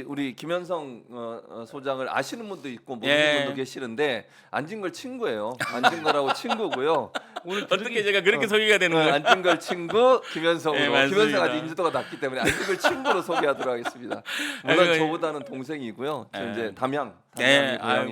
우리 김현성 소장을 아시는 분도 있고 모르는 분도 계시는데 안진걸 친구예요. 안진걸하고 친구고요. 오늘 어떻게 제가 그렇게 소개가 되는 거예요? 안진걸 친구 김현성으로. 맞습니다. 김현성 아직 인지도가 낮기 때문에 안진걸 친구로 소개하도록 하겠습니다. 물론 저보다는 동생이고요. 저 이제 담양이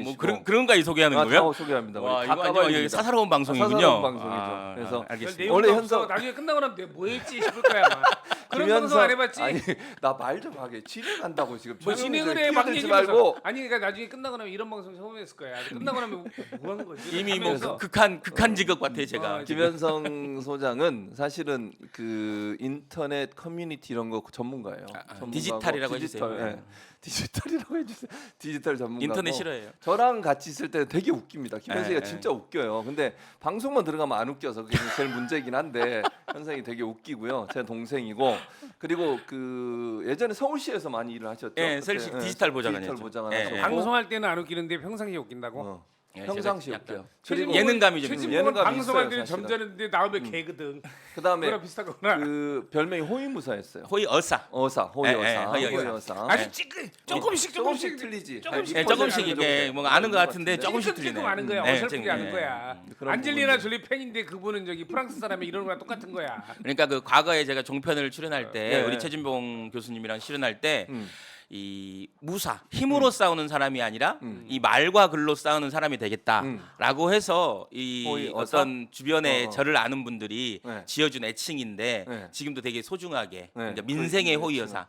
뭐 그런가 이 소개하는 거예요? 소개합니다. 와, 이거 완전 사사로운 방송이군요. 사사로운 방송이죠. 그래서 알겠습니다. 원래 현성 나중에 끝나고 나면 내가 뭐 했지 싶을 거야 아마. 그런 방송 안 해봤지? 아니 나 말 좀 하게 진행한다고 지금. 뭐 진행을 해 막 얘기하지 말고. 아니 그러니까 나중에 끝나고 나면 이런 방송 처음 했을 거야. 끝나고 나면 뭐 하는 거지? 이미 뭐 극한 직업 같아 제가. 김현성 소장은 사실은 그 인터넷 커뮤니티 이런 거 전문가예요. 디지털이라고 해주세요. 네. 디지털이라고 해주세요. 디지털 전문가. 인터넷 싫어해요. 저랑 같이 있을 때 되게 웃깁니다. 김현성이가 네. 진짜 웃겨요. 근데 방송만 들어가면 안 웃겨서 그게 제일 문제긴 한데 현성이 되게 웃기고요. 제 동생이고 그리고 그 예전에 서울시에서 많이 일을 하셨죠. 네, 서울시 디지털 보좌관 디지털 했죠. 보좌관 네. 하셨고 방송할 때는 안 웃기는데 평상시에 웃긴다고? 평상시 제가 웃겨요. 그리고 예능감이 좀 최진봉은 예능감이 방송할 있어요, 때는 사실은. 점잖은데 나오면 개거든. 그다음에 그거랑 비슷한 거구나. 그 별명이 호위무사였어요. 호의 어사. 호위어사. 호위어사. 아주 조금씩 틀리지. 조금씩 이게 뭔가 아는 것 같은데 조금씩 틀리네. 조금 아는 거야. 어설프게 아는 거야. 그런 안젤리나 졸리 팬인데 그분은 저기 프랑스 사람이 이런 거랑 똑같은 거야. 그러니까 그 과거에 제가 종편을 출연할 때 네. 우리 최진봉 교수님이랑 출연할 때 이 무사 힘으로 싸우는 사람이 아니라 이 말과 글로 싸우는 사람이 되겠다라고 해서 이 호의 어떤 주변에 어. 저를 아는 분들이 네. 지어준 애칭인데 네. 지금도 되게 소중하게 네. 이제 민생의 그렇지, 호의여사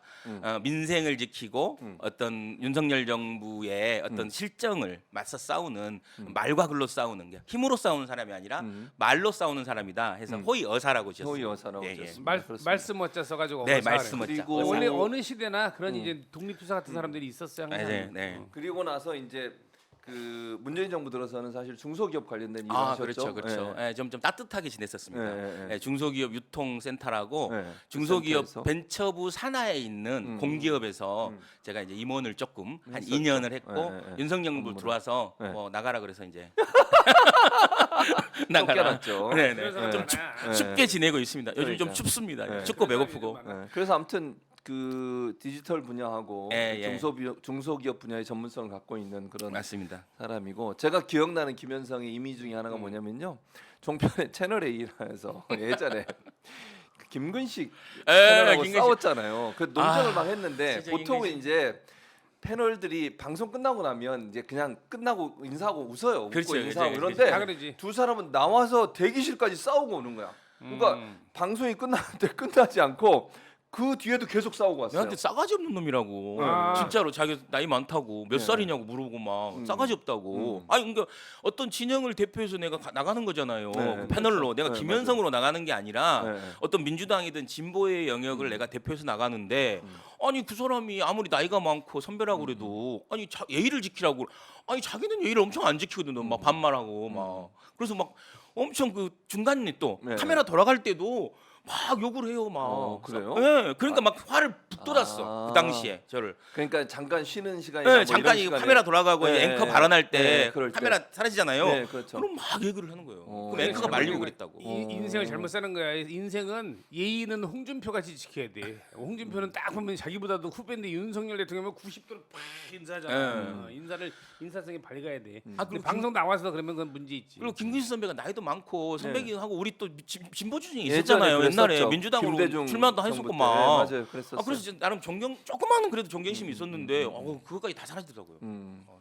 민생을 지키고 어떤 윤석열 정부의 어떤 실정을 맞서 싸우는 말과 글로 싸우는 게 힘으로 싸우는 사람이 아니라 말로 싸우는 사람이다 해서 호의여사라고 지었어요. 호위어사라고 예, 예. 지었습니다. 말씀 어짜 써가지고. 네, 어사하네. 말씀 어짜. 그리고 어사. 원래 어느 시대나 그런 이제 독립투사 같은 사람들이 있었어요 항상. 네, 네. 그리고 나서 이제 그 문재인 정부 들어서는 사실 중소기업 관련된 일을 아 하셨죠. 그렇죠. 예. 예, 좀 따뜻하게 지냈었습니다. 예, 예. 예, 중소기업 유통센터라고 예, 중소기업 센터에서. 벤처부 산하에 있는 공기업에서 제가 이제 임원을 조금 한 2년을 했고 예, 예, 예. 윤석열 정부 업무를. 들어와서 예. 뭐 나가라 그래서 이제 쫓겨났죠. 네네. 그래서 좀 그러잖아. 춥게 지내고 있습니다. 요즘 그러니까. 좀 춥습니다. 예. 춥고 배고프고. 예. 그래서 아무튼 그 디지털 분야하고 예, 예. 중소기업 분야의 전문성을 갖고 있는 그런 맞습니다. 사람이고 제가 기억나는 김현성의 이미 중에 하나가 뭐냐면요. 종편의 채널 A라서 예전에 그 김근식 채널하고 김근식. 싸웠잖아요. 그 논쟁을 막 했는데 진짜 보통은 김근식. 이제 패널들이 방송 끝나고 나면 이제 그냥 끝나고 인사하고 웃어요. 그렇죠, 웃고 인사하고 그렇죠, 이런데 다 그러지. 두 사람은 나와서 대기실까지 싸우고 오는 거야. 그러니까 방송이 끝나는데 끝나지 않고 그 뒤에도 계속 싸우고 왔어요. 내한테 싸가지 없는 놈이라고. 아. 진짜로 자기 나이 많다고 몇 네. 살이냐고 물어보고 막 싸가지 없다고. 아니 그러니까 어떤 진영을 대표해서 내가 나가는 거잖아요. 네, 그 패널로 내가 네, 김현성으로 나가는 게 아니라 네. 어떤 민주당이든 진보의 영역을 내가 대표해서 나가는데 아니 그 사람이 아무리 나이가 많고 선배라고 그래도 아니 예의를 지키라고 아니 자기는 예의를 엄청 안 지키거든요. 막 반말하고 막 그래서 막 엄청 그 중간에 또 네. 카메라 돌아갈 때도 막 욕을 해요 막. 그래요? 네, 그러니까 막 화를 북돋았어 아. 그 당시에 저를. 그러니까 잠깐 쉬는 시간에 네, 잠깐 이 카메라 돌아가고 네, 앵커 발언할 때 네, 그럴 때. 카메라 사라지잖아요. 네, 그렇죠. 그럼 막 얘기를 하는 거예요. 어. 그럼 앵커가 말리고 그랬다고. 인생을 잘못 사는 거야. 인생은 예의는 홍준표 같이 지켜야 돼. 홍준표는 딱 보면 자기보다도 후배인데 윤석열 대통령은 90도로 팍 인사하잖아. 인사성이 밝아야 돼. 아, 근데 그리고 방송 나와서 그러면 그건 문제 있지. 그리고 김근식 선배가 나이도 많고 선배긴 하고 우리 또 진보 중에 예전에 있었잖아요. 옛날에 그랬었죠. 민주당으로 김대중 출마도 정부 했었고 때. 막. 네, 맞아요. 그랬었어요. 그래서 진짜 나름 조그마한 그래도 존경심이 있었는데 그거까지 다 사라지더라고요.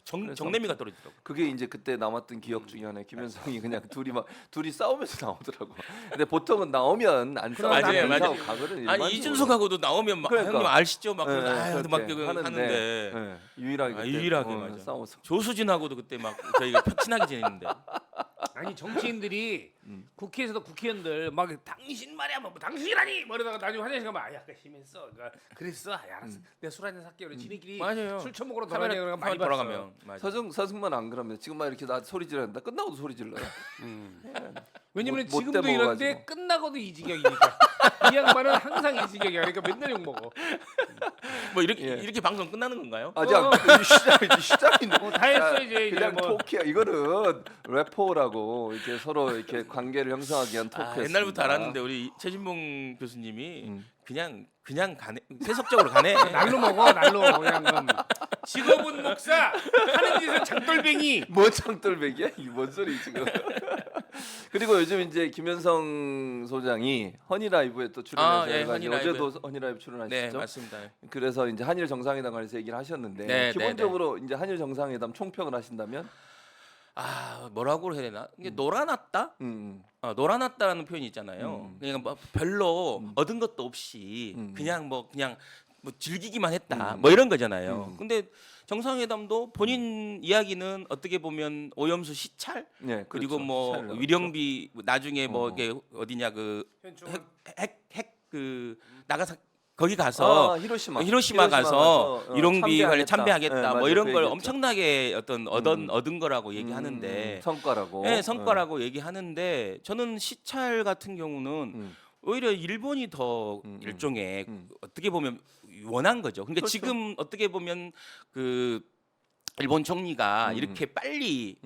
정내미가 떨어지더라고요. 그게 이제 그때 남았던 기억 중에 하나에 김현성이 그냥 둘이 싸우면서 나오더라고. 근데 보통은 나오면 안 싸우고 맞아요, 인사하고 맞아요. 가거든. 아니 일반적으로. 이준석하고도 나오면 막 그러니까. 형님 아시죠? 막 네, 그러고 막 그렇게 하는데 네, 유일하게 그때, 유일하게 맞아. 싸워서. 조수진하고도 그때 막 저희가 친하게 지냈는데 아니 정치인들이 국회에서도 국회의원들 막 당신 말이야 뭐 당신이라니 뭐 이러다가 나중에 화장실 가면 아 약간 심했어. 그러니까 그랬어. 아, 알았어. 내가 술 한잔 살게. 우리 지네끼리 맞아요. 술 처먹으러 카메라 돌아다니는 거 많이 돌아가면 맞아. 서승만 안 그러면 지금 막 이렇게 나 소리 지르는데 끝나고도 소리 질러요. 왜냐면 못 지금도 대먹어가지고. 이런데 끝나고도 이 지경이니까. 이 양반은 항상 이 지경이야. 그러니까 맨날 욕 먹어. 뭐 이렇게 예. 이렇게 방송 끝나는 건가요? 아직 시작인데. 다 했어 이제 그냥 뭐. 토크야. 이거는 래퍼라고 이렇게 서로 이렇게 관계를 형성하기 위한 토크였습니다. 옛날부터 알았는데 우리 최진봉 교수님이 그냥 가네. 세속적으로 가네. 날로 먹어 날로 그냥 직업은 목사 하는 짓은 장돌뱅이. 뭐 장돌백이야? 이 뭔 소리 지금? 그리고 요즘 이제 김현성 소장이 허니라이브에 또 출연해서 예, 해가지고 허니라이브. 어제도 허니라이브 네, 출연하셨죠? 맞습니다. 그래서 이제 한일 정상회담 관해서 얘기를 하셨는데 네, 기본적으로 이제 한일 정상회담 총평을 하신다면 뭐라고 해야 되나? 이게 놀아놨다? 음, 놀아놨다라는 표현이 있잖아요. 그냥 뭐 별로 얻은 것도 없이 그냥 뭐 즐기기만 했다. 뭐 이런 거잖아요. 근데 정상회담도 본인 이야기는 어떻게 보면 오염수 시찰 네, 그리고 그렇죠. 뭐 시찰을 위령비 나중에 뭐 어. 이게 어디냐 그 현충. 핵 그 나가사 거기 가서 히로시마 가서 위령비 관련 참배하겠다. 참배하겠다. 네, 뭐 맞아요. 이런 그 걸 얘기했죠. 엄청나게 어떤 얻은 거라고 얘기하는데 성과라고. 네, 성과라고 얘기하는데 저는 시찰 같은 경우는 오히려 일본이 더 일종의 어떻게 보면 원한 거죠. 그러니까 그렇죠. 지금 어떻게 보면 그 일본 총리가 이렇게 빨리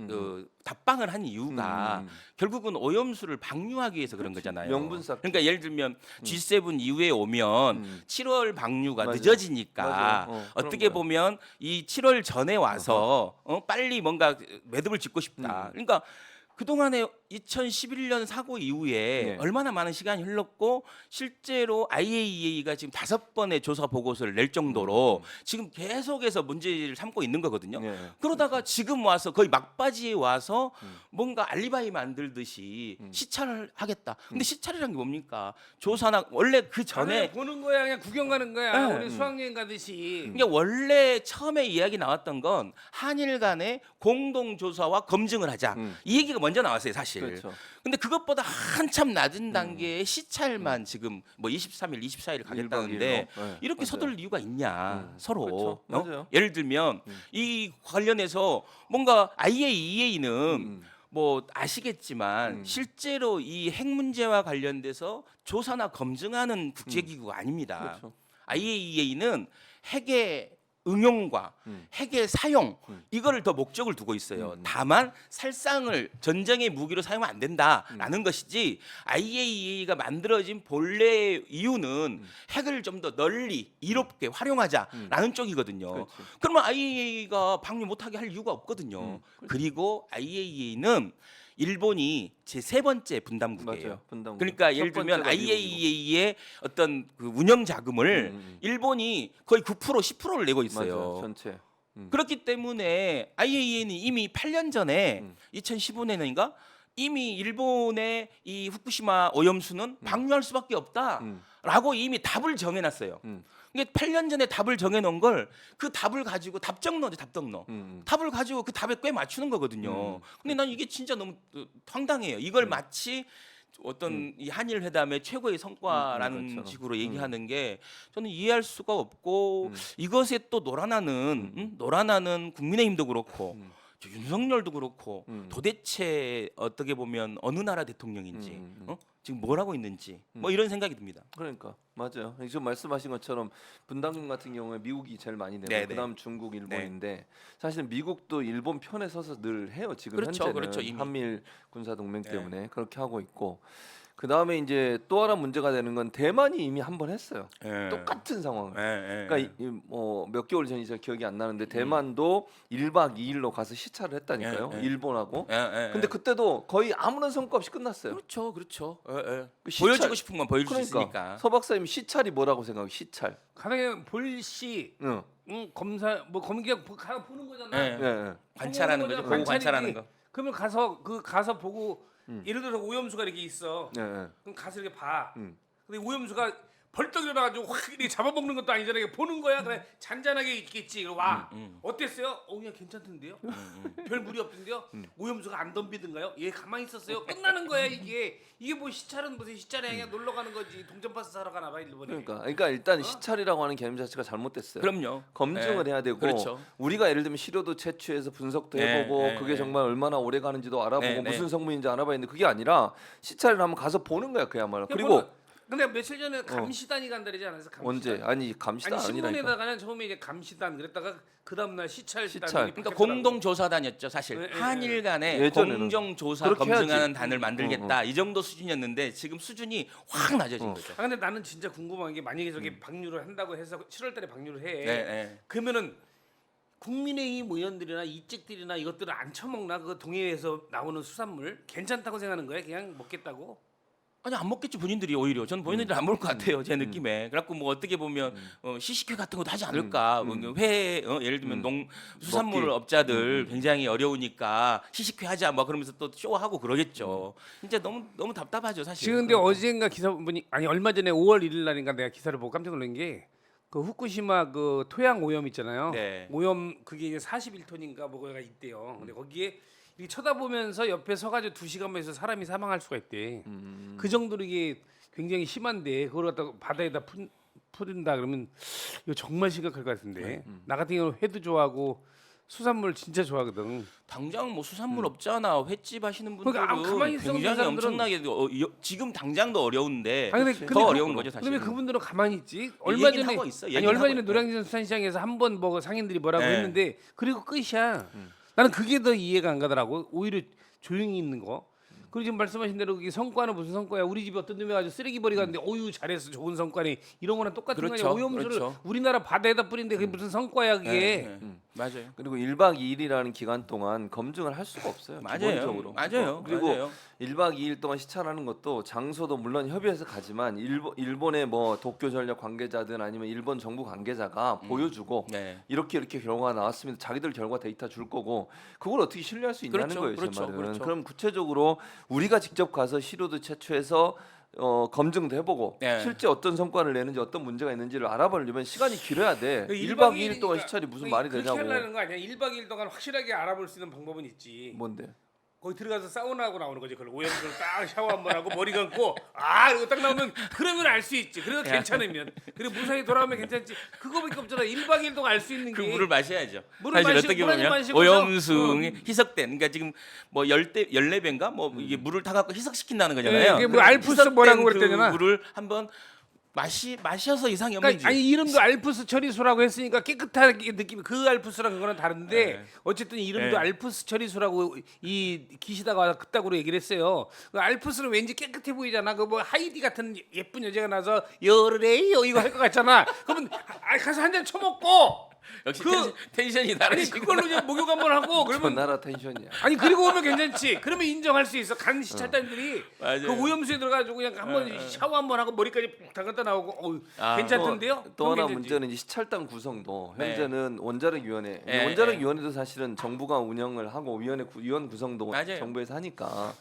답방을 한 이유가 결국은 오염수를 방류하기 위해서 그런 거잖아요. 명분 쌓기. 그러니까 예를 들면 G7 이후에 오면 7월 방류가 맞아요. 늦어지니까 맞아요. 어떻게 그런 거예요. 보면 이 7월 전에 와서 빨리 뭔가 매듭을 짓고 싶다. 그러니까 그동안에 2011년 사고 이후에 네. 얼마나 많은 시간이 흘렀고 실제로 IAEA가 지금 5번의 조사 보고서를 낼 정도로 지금 계속해서 문제를 삼고 있는 거거든요. 네. 그러다가 지금 와서 거의 막바지에 와서 뭔가 알리바이 만들듯이 시찰을 하겠다. 근데 시찰이란 게 뭡니까? 조사나 원래 그 전에 보는 거야 그냥 구경 가는 거야. 네. 우리 수학여행 가듯이. 그러니까 원래 처음에 이야기 나왔던 건 한일 간의 공동 조사와 검증을 하자. 이 얘기가 먼저 나왔어요, 사실. 그렇죠. 근데 그것보다 한참 낮은 단계의 시찰만 지금 뭐 23일, 24일 가겠다는데 일박 일로. 네, 이렇게 맞아요. 서둘 이유가 있냐 서로. 그렇죠. 맞아요. 예를 들면 이 관련해서 뭔가 IAEA는 뭐 아시겠지만 실제로 이 핵 문제와 관련돼서 조사나 검증하는 국제기구가 아닙니다. 그렇죠. IAEA는 핵의 응용과 핵의 사용 이거를 더 목적을 두고 있어요. 다만 살상을 전쟁의 무기로 사용하면 안 된다라는 것이지 IAEA가 만들어진 본래 이유는 핵을 좀 더 널리 이롭게 활용하자라는 쪽이거든요. 그렇지. 그러면 IAEA가 방류 못하게 할 이유가 없거든요. 그리고 IAEA는 일본이 제 3번째 분담국이에요. 맞아요. 분담국. 그러니까 첫 예를 들면 번째가 미국이고. IAEA의 어떤 그 운영 자금을 일본이 거의 9% 10%를 내고 있어요. 맞아요. 전체. 그렇기 때문에 IAEA는 이미 8년 전에 2015년인가 이미 일본의 이 후쿠시마 오염수는 방류할 수밖에 없다라고 이미 답을 정해놨어요. 그러니까 8년 전에 답을 정해놓은 걸 그 답을 가지고 답정너죠, 답정너. 답을 가지고 그 답에 꽤 맞추는 거거든요. 근데 난 이게 진짜 너무 황당해요. 이걸 마치 어떤 이 한일 회담의 최고의 성과라는 그렇죠. 식으로 얘기하는 게 저는 이해할 수가 없고 이것에 또 놀아나는 국민의힘도 그렇고 저 윤석열도 그렇고 도대체 어떻게 보면 어느 나라 대통령인지 지금 뭘 하고 있는지 뭐 이런 생각이 듭니다. 그러니까 맞아요. 지금 말씀하신 것처럼 분담금 같은 경우에 미국이 제일 많이 내고 네네. 그다음 중국, 일본인데 사실 미국도 일본 편에 서서 늘 해요. 지금 그렇죠, 현재는 그렇죠, 이미. 한미일 군사 동맹 네. 때문에 그렇게 하고 있고 그다음에 이제 또 하나 문제가 되는 건 대만이 이미 한 번 했어요. 예. 똑같은 상황을. 예, 예. 그러니까 뭐 몇 개월 전이 잘 기억이 안 나는데 대만도 1박 2일로 가서 시찰을 했다니까요. 예, 예. 일본하고. 예, 예, 근데 예. 그때도 거의 아무런 성과 없이 끝났어요. 그렇죠, 그렇죠. 예, 예. 그 시찰- 보여주고 싶은 건 보여줄 수 그러니까 있으니까. 서 박사님 시찰이 뭐라고 생각해요? 시찰. 가능한 볼시 응. 검사 뭐 검기가 가서 보는 거잖아. 예. 예, 예. 관찰하는 보는 거죠. 거죠, 보고 관찰하는 거. 그러면 가서 보고 예를 들어서 오염수가 이렇게 있어. 예, 예. 그럼 가서 이렇게 봐. 음. 근데 오염수가 벌떡 일어나가지고 확 이렇게 잡아먹는 것도 아니잖아. 이렇게 보는 거야. 그래 잔잔하게 있겠지. 그리고 와. 어땠어요? 그냥 괜찮던데요. 별 무리 없던데요. 오염수가 안 덤비던가요? 얘 가만히 있었어요. 끝나는 거야 이게. 이게 뭐 시찰은 무슨 시찰이야? 그냥 놀러 가는 거지. 동전파스 사러 가나 봐 일본에. 그러니까 일단 시찰이라고 하는 개념 자체가 잘못됐어요. 그럼요. 검증을 예. 해야 되고 그렇죠. 우리가 예를 들면 시료도 채취해서 분석도 예, 해보고 예, 그게 예. 정말 얼마나 오래 가는지도 알아보고 예, 무슨 예. 성분인지 알아봐야 되는데 그게 아니라 시찰을 한번 가서 보는 거야 그야말로. 그냥 그리고 근데 며칠 전에 감시단이 간다리지 않았어? 감시단. 언제? 아니 감시단 아니 아니라니까. 신문에다가는 처음에 이제 감시단 그랬다가 그 다음 날 시찰. 그러니까 공동조사단이었죠 사실. 네, 한일 간에 예전에는 공정조사 그렇게 검증하는 해야지. 단을 만들겠다 이 정도 수준이었는데 지금 수준이 확 낮아진 거죠. 아 근데 나는 진짜 궁금한 게 만약에 저게 방류를 한다고 해서 7월달에 방류를 해. 네, 네. 그러면은 국민의힘 의원들이나 이직들이나 이것들은 안 처먹나? 그 동해에서 나오는 수산물 괜찮다고 생각하는 거야? 그냥 먹겠다고? 아니 안 먹겠지 본인들이 오히려 저는 본인들이 안 먹을 것 같아요 제 느낌에. 그래갖고 뭐 어떻게 보면 시식회 같은 것도 하지 않을까. 회 예를 들면 수산물 먹기. 업자들 굉장히 어려우니까 시식회 하자 뭐 그러면서 또 쇼하고 그러겠죠. 진짜 너무 답답하죠 사실. 지금 근데 어젠가 기사 보니 아니 얼마 전에 5월 1일 날인가 내가 기사를 보고 깜짝 놀란 게 그 후쿠시마 그 토양 오염 있잖아요. 네. 오염 그게 41톤인가 뭐가 있대요. 근데 거기에 이렇게 쳐다보면서 옆에 서가지고 2시간만 있어 사람이 사망할 수가 있대. 그 정도로 이게 굉장히 심한데 그걸 갖다 바다에다 뿌린다 그러면 이거 정말 심각할 것 같은데. 나 같은 경우는 회도 좋아하고 수산물 진짜 좋아하거든. 당장 뭐 수산물 업자나 횟집 하시는 분들은 그러니까 가만히 있어 굉장히 사람들은- 엄청나게 지금 당장도 어려운데 아니, 근데 더 어려운 거죠 사실. 그러면 그분들은 가만히 있지. 얼마 얘기는 전에 하고 있어, 아니 얘기는 얼마 하고 전에 있- 노량진 수산시장에서 한 번 뭐 상인들이 뭐라고 네. 했는데 그리고 끝이야. 나는 그게 더 이해가 안 가더라고. 오히려 조용히 있는 거. 그리고 지금 말씀하신 대로 그게 성과는 무슨 성과야? 우리 집에 어떤 놈이 가지고 쓰레기 버리고 갔는데 어유 잘했어 좋은 성과니 이런 거랑 똑같은 그렇죠, 거 아니야? 오염수를 그렇죠. 우리나라 바다에다 뿌리는데 그게 무슨 성과야 그게? 네, 네. 맞아요. 그리고 1박 2일이라는 기간 동안 검증을 할 수가 없어요. 맞아요. 기본적으로. 맞아요. 그리고 맞아요. 1박 2일 동안 시찰하는 것도 장소도 물론 협의해서 가지만 일본의 뭐 도쿄 전력 관계자든 아니면 일본 정부 관계자가 보여주고 네. 이렇게 결과가 나왔습니다. 자기들 결과 데이터 줄 거고 그걸 어떻게 신뢰할 수 있냐는 그렇죠, 거예요. 제 그렇죠, 말은. 그렇죠. 그럼 구체적으로 우리가 직접 가서 시료도 채취해서 검증도 해보고 네. 실제 어떤 성과를 내는지 어떤 문제가 있는지를 알아보려면 시간이 길어야 돼. 그 1박 2일 동안 시찰이 무슨 말이 그렇게 되냐고. 하려는 거 아니야? 1박 2일 동안 확실하게 알아볼 수 있는 방법은 있지. 뭔데? 거기 들어가서 사우나하고 나오는 거지. 그걸 오염수를 딱 샤워 한번 하고 머리 감고 아 이거 딱 나오면 그러면 알 수 있지. 그래서 괜찮으면 그리고 무사히 돌아오면 괜찮지. 그거밖에 없잖아. 1박 2일 동안 알 수 있는 그 게 물을 마셔야죠. 물을 사실 마시고 어떻게 물 보면 마시고서- 오염수이 희석된 그러니까 지금 뭐 14배인가 뭐 이게 물을 타갖고 희석시킨다는 거잖아요. 이게 뭐 알프스 희석된 뭐라고 그 그랬대잖아. 물을 한번 마셔서 이상이 없는지. 그러니까 아니 이름도 알프스 처리수라고 했으니까 깨끗하게 느낌 그 알프스랑 그거는 다른데 네. 어쨌든 이름도 네. 알프스 처리수라고 이 기시다가 그따구로 얘기를 했어요. 그 알프스는 왠지 깨끗해 보이잖아. 그 뭐 하이디 같은 예쁜 여자가 나서 열애요 이거 할 것 같잖아. 그러면 가서 한 잔 쳐먹고 역시 그- 텐션이 아니 다르시고. 그걸로 이제 목욕 한번 하고 저 그러면 나라 텐션이야. 아니 그리고 오면 괜찮지. 그러면 인정할 수 있어. 간 시찰단들이 맞아요. 그 오염수에 들어가지고 그냥 한번 샤워 한번 하고 머리까지 담갔다 나오고 어우, 아, 괜찮던데요? 또 그럼 하나 괜찮지. 문제는 이제 시찰단 구성도 네. 현재는 원자력위원회, 네, 원자력위원회도 사실은 정부가 운영을 하고 위원 구성도 맞아요. 정부에서 하니까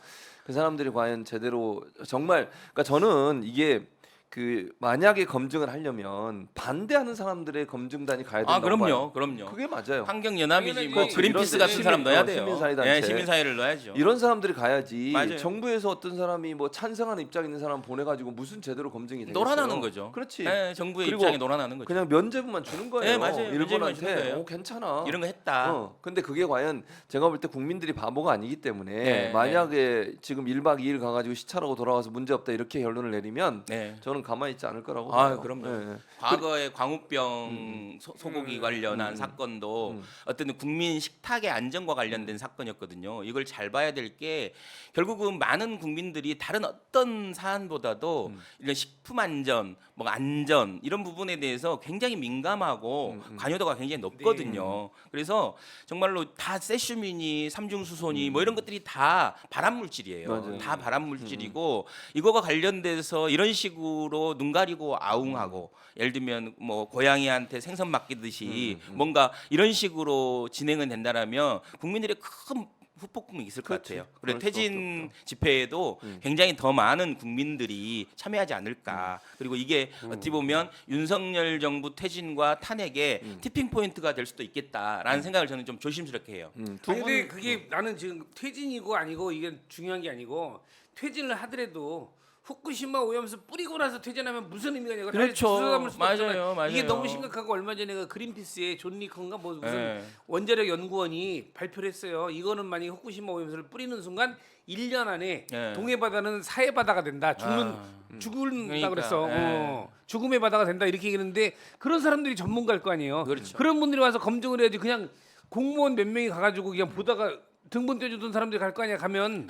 그 사람들이 과연 제대로 정말 그러니까 저는 이게 그 만약에 검증을 하려면 반대하는 사람들의 검증단이 가야 된다고 아 그럼요, 봐요. 그럼요. 그게 맞아요. 환경연합이지 당연하지. 뭐 그렇지. 그린피스 이런 같은 사람 넣어야 돼요. 시민사회단체. 네, 시민사회를 넣어야죠. 이런 사람들이 가야지. 맞아요. 정부에서 어떤 사람이 뭐 찬성하는 입장 있는 사람 보내가지고 무슨 제대로 검증이 되겠어요? 놀아나는 거죠. 그렇지. 네, 정부의 그리고 입장에 놀아나는 거죠. 그냥 면제부만 주는 거예요. 네, 맞아요. 면제부만 주는 일본한테 거예요. 괜찮아. 이런 거 했다. 근데 그게 과연 제가 볼 때 국민들이 바보가 아니기 때문에 네, 만약에 지금 1박 2일 가가지고 시찰하고 돌아와서 문제 없다 이렇게 결론을 내리면 네. 저는 가만히 있지 않을 거라고 아, 봐요. 그럼요. 네. 과거에 광우병 소고기 관련한 사건도 어떤 국민 식탁의 안전과 관련된 사건이었거든요. 이걸 잘 봐야 될 게 결국은 많은 국민들이 다른 어떤 사안보다도 이런 식품 안전, 뭐 안전 이런 부분에 대해서 굉장히 민감하고 관여도가 굉장히 높거든요. 그래서 정말로 다 세슘이니 삼중수소니 뭐 이런 것들이 다 발암 물질이에요. 맞아요. 다 발암 물질이고 이거가 관련돼서 이런 식으로 눈 가리고 아웅하고 예를 들면 뭐 고양이한테 생선 맡기듯이 뭔가 이런 식으로 진행은 된다라면 국민들의 큰 후폭풍이 있을 것 그렇지. 같아요. 그럴 그리고 수밖에 퇴진 집회에도 굉장히 더 많은 국민들이 참여하지 않을까. 그리고 이게 어떻게 보면 윤석열 정부 퇴진과 탄핵의 티핑 포인트가 될 수도 있겠다라는 생각을 저는 좀 조심스럽게 해요. 두 아니, 근데 분- 그게 나는 지금 퇴진이고 아니고 이게 중요한 게 아니고 퇴진을 하더라도 후쿠시마 오염수 뿌리고 나서 퇴진하면 무슨 의미가 있냐고 그렇죠. 주워담을 수도 맞아요, 없잖아요. 맞아요. 이게 너무 심각하고 얼마 전에 그 그린피스의 존 리컨가 뭐 무슨 네. 원자력 연구원이 발표를 했어요. 이거는 만약에 후쿠시마 오염수를 뿌리는 순간 1년 안에 네. 동해 바다는 사해 바다가 된다. 죽는다 그러니까, 그랬어. 네. 죽음의 바다가 된다 이렇게 얘기했는데 그런 사람들이 전문가일 거 아니에요. 그렇죠. 그런 분들이 와서 검증을 해야지 그냥 공무원 몇 명이 가가지고 그냥 보다가 등본 떼주던 사람들이 갈 거 아니야. 가면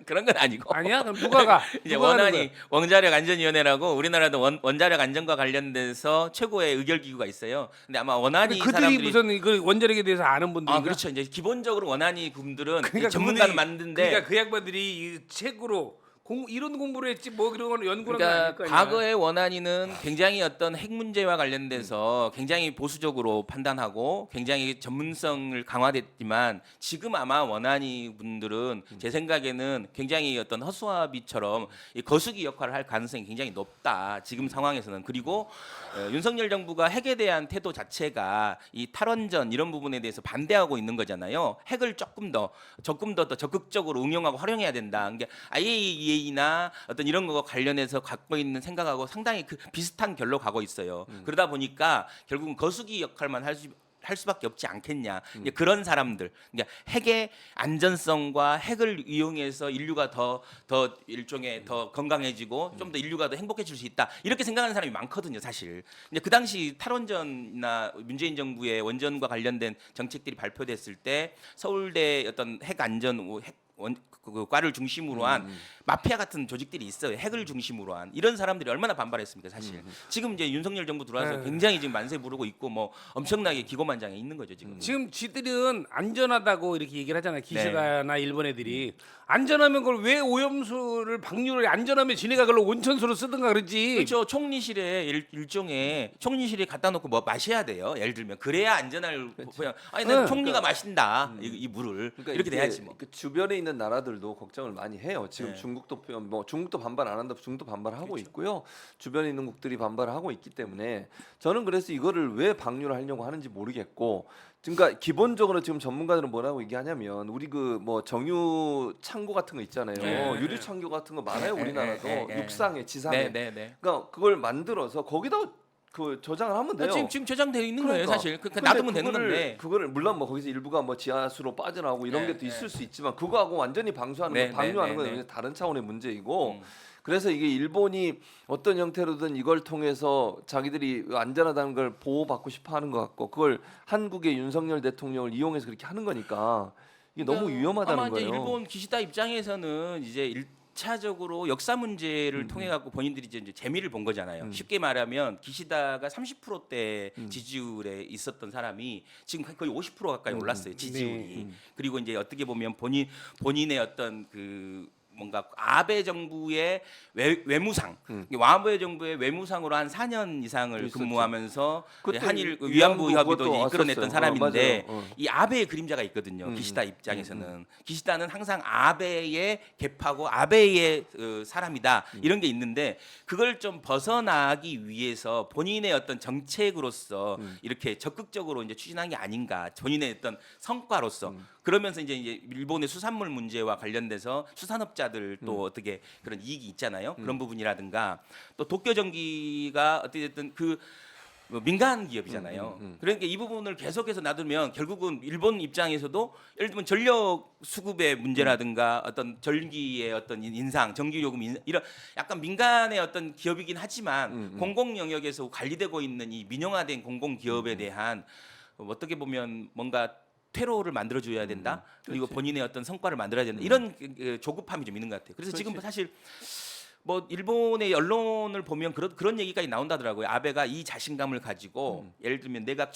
그런 건 아니고. 아니야? 그럼 누가 가? 이제 누가 가는 원안이 원자력 안전위원회라고 우리나라도 원자력 안전과 관련돼서 최고의 의결 기구가 있어요. 근데 아마 원안이 그들이 사람들이 무슨 그 원자력에 대해서 아는 분들이 그렇죠. 이제 기본적으로 원안이 분들은 그러니까 전문가는 그분들이- 맞는데 그러니까 그 양반들이 이 책으로 이런 공부를 했지 뭐 그런 건 연구를 한 그러니까 거 아닐 거 아니야. 과거의 원안위는 굉장히 어떤 핵 문제와 관련돼서 굉장히 보수적으로 판단하고 굉장히 전문성을 강화됐지만 지금 아마 원안위 분들은 제 생각에는 굉장히 어떤 허수아비처럼 이 거수기 역할을 할 가능성이 굉장히 높다. 지금 상황에서는. 그리고 윤석열 정부가 핵에 대한 태도 자체가 이 탈원전 이런 부분에 대해서 반대하고 있는 거잖아요. 핵을 조금 더 적극적으로 응용하고 활용해야 된다. 그러니까 IAEA나 어떤 이런 거 관련해서 갖고 있는 생각하고 상당히 그 비슷한 결로 가고 있어요. 그러다 보니까 결국은 거수기 역할만 할 수밖에 없지 않겠냐. 이제 그런 사람들, 그러니까 핵의 안전성과 핵을 이용해서 인류가 더 일종의 더 건강해지고 좀 더 인류가 더 행복해질 수 있다. 이렇게 생각하는 사람이 많거든요, 사실. 근데 그 당시 탈원전이나 문재인 정부의 원전과 관련된 정책들이 발표됐을 때 서울대 어떤 핵 안전 그 과를 중심으로 한 마피아 같은 조직들이 있어요. 핵을 중심으로 한 이런 사람들이 얼마나 반발했습니까, 사실. 지금 이제 윤석열 정부 들어와서 네. 굉장히 지금 만세 부르고 있고 뭐 엄청나게 기고만장해 있는 거죠, 지금. 지금 지들은 안전하다고 이렇게 얘기를 하잖아요. 기시다나 네. 일본 애들이 안전하면 그걸 왜 오염수를 방류를 안전하면 지네가 그걸 온천수로 쓰든가 그러지. 그렇죠. 총리실에 일종의 총리실에 갖다 놓고 뭐 마셔야 돼요. 예를 들면 그래야 안전할 그냥 아니 난 네. 총리가 마신다 이 물을 그러니까 이렇게 이게 돼야지 뭐. 그 주변에 있는 나라들도 걱정을 많이 해요. 지금 네. 중국도 반발 안 한다. 중국도 반발하고 있고요. 주변에 있는 국들이 반발을 하고 있기 때문에 저는 그래서 이거를 왜 방류를 하려고 하는지 모르겠고. 그러니까 기본적으로 지금 전문가들은 뭐라고 얘기하냐면 우리 그 뭐 정유 창고 같은 거 있잖아요. 네. 유리 창고 같은 거 많아요. 네, 우리나라도 네, 네, 네. 육상에 지상에. 네. 그러니까 그걸 만들어서 거기다 그 저장을 하면 돼요. 지금 저장되어 있는 거예요, 그러니까. 사실. 그러니까 근데 놔두면 되는 건데. 그거를 물론 뭐 거기서 일부가 뭐 지하수로 빠져나오고 이런 네, 게 또 있을 수 있지만 그거하고 완전히 방수하는 네, 거, 방류하는 네, 건 네, 완전히 다른 차원의 문제이고 음. 그래서 이게 일본이 어떤 형태로든 이걸 통해서 자기들이 안전하다는 걸 보호받고 싶어하는 것 같고 그걸 한국의 윤석열 대통령을 이용해서 그렇게 하는 거니까 이게 너무 그러니까 위험하다는 아마 이제 거예요. 일본 기시다 입장에서는 이제 1차적으로 역사 문제를 통해 갖고 본인들이 이제 재미를 본 거잖아요. 쉽게 말하면 기시다가 30%대 지지율에 있었던 사람이 지금 거의 50% 가까이 올랐어요. 지지율이. 그리고 이제 어떻게 보면 본인의 어떤 그 뭔가 아베 정부의 외무상, 아베 정부의 외무상으로 한 4년 이상을 있었죠. 근무하면서 그때 한일 위안부 위안부 협의도 그것도 이끌어냈던 왔었어요. 사람인데 맞아요. 이 아베의 그림자가 있거든요. 기시다 입장에서는 기시다는 항상 아베의 갭하고 아베의 사람이다 이런 게 있는데 그걸 좀 벗어나기 위해서 본인의 어떤 정책으로서 이렇게 적극적으로 이제 추진한 게 아닌가 본인의 어떤 성과로서 그러면서 이제 일본의 수산물 문제와 관련돼서 수산업자들 또 어떻게 그런 이익이 있잖아요. 그런 부분이라든가 또 도쿄전기가 어떻게든 그 민간 기업이잖아요. 그러니까 이 부분을 계속해서 놔두면 결국은 일본 입장에서도 예를 들면 전력 수급의 문제라든가 어떤 전기의 어떤 인상, 전기 요금 이런 약간 민간의 어떤 기업이긴 하지만 공공 영역에서 관리되고 있는 이 민영화된 공공 기업에 대한 어떻게 보면 뭔가 퇴로를 만들어줘야 된다. 그리고 본인의 어떤 성과를 만들어야 된다. 이런 조급함이 좀 있는 것 같아요. 그래서 지금 사실 뭐 일본의 언론을 보면 그런 얘기까지 나온다더라고요. 아베가 이 자신감을 가지고 예를 들면 내각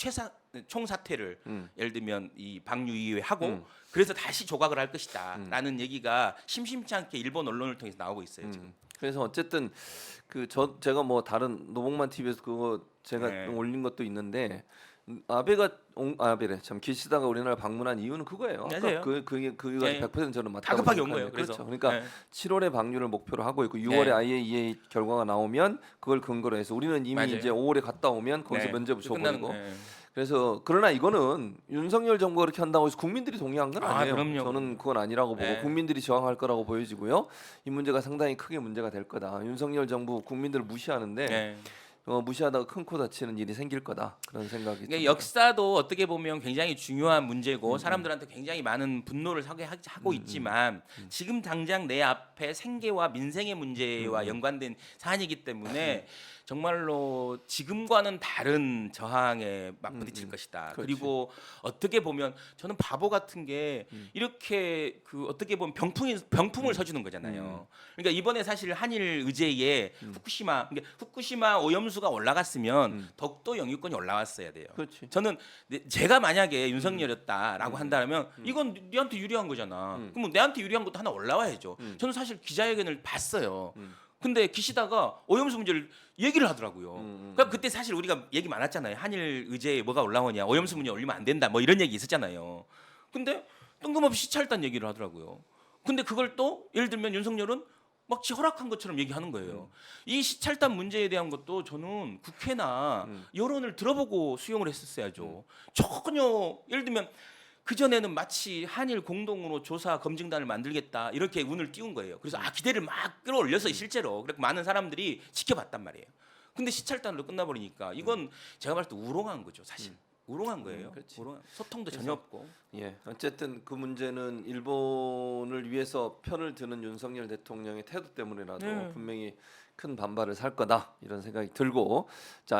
총사퇴를 예를 들면 이 방류위에 하고 그래서 다시 조각을 할 것이다라는 얘기가 심심치 않게 일본 언론을 통해서 나오고 있어요. 지금. 그래서 어쨌든 제가 뭐 다른 노봉만 TV에서 그거 제가 네. 올린 것도 있는데 아베래 참 기시다가 우리나라 방문한 이유는 그거예요. 맞아요. 그게 네. 100% 저는 맞다고 다급하게 온 생각하는데. 거예요. 그렇죠. 그래서. 그러니까 네. 7월에 방류를 목표로 하고 있고 6월에 네. IAEA 결과가 나오면 그걸 근거로 해서 우리는 이미 맞아요. 이제 5월에 갔다 오면 거기서 네. 면제 끝나는 붙여버리고 거예요. 그래서 그러나 이거는 윤석열 정부가 그렇게 한다고 해서 국민들이 동의한 건 아, 아니에요. 그럼요. 저는 그건 아니라고 보고 네. 국민들이 저항할 거라고 보여지고요. 이 문제가 상당히 크게 문제가 될 거다. 윤석열 정부 국민들을 무시하는데 네. 무시하다가 큰 코 다치는 일이 생길 거다. 그런 생각이 그러니까 듭니다. 역사도 어떻게 보면 굉장히 중요한 문제고 사람들한테 굉장히 많은 분노를 하고 있지만 지금 당장 내 앞에 생계와 민생의 문제와 연관된 사안이기 때문에 정말로 지금과는 다른 저항에 맞부딪힐 것이다. 그렇지. 그리고 어떻게 보면 저는 바보 같은 게 이렇게 그 어떻게 보면 병풍을 서주는 거잖아요. 그러니까 이번에 사실 한일 의제에 후쿠시마 오염수가 올라갔으면 더욱더 영유권이 올라왔어야 돼요. 그렇지. 저는 제가 만약에 윤석열이었다라고 한다면 이건 네한테 유리한 거잖아. 그럼 내한테 유리한 것도 하나 올라와야죠. 저는 사실 기자회견을 봤어요. 근데 기시다가 오염수 문제를 얘기를 하더라고요. 그러니까 그때 사실 우리가 얘기 많았잖아요. 한일 의제에 뭐가 올라오냐, 오염수 문제 올리면 안 된다, 뭐 이런 얘기 있었잖아요. 근데 뜬금없이 시찰단 얘기를 하더라고요. 근데 그걸 또 예를 들면 윤석열은 막 지 허락한 것처럼 얘기하는 거예요. 이 시찰단 문제에 대한 것도 저는 국회나 여론을 들어보고 수용을 했었어야죠. 전혀 예를 들면 그 전에는 마치 한일 공동으로 조사 검증단을 만들겠다 이렇게 운을 띄운 거예요. 그래서 기대를 막 끌어올려서 실제로 그렇게 많은 사람들이 지켜봤단 말이에요. 근데 시찰단으로 끝나버리니까 이건 제가 봤을 때 우롱한 거죠, 사실. 우롱한 거예요. 그렇지. 소통도 전혀 없고. 예, 어쨌든 그 문제는 일본을 위해서 편을 드는 윤석열 대통령의 태도 때문이라도 네. 분명히 큰 반발을 살 거다 이런 생각이 들고 자.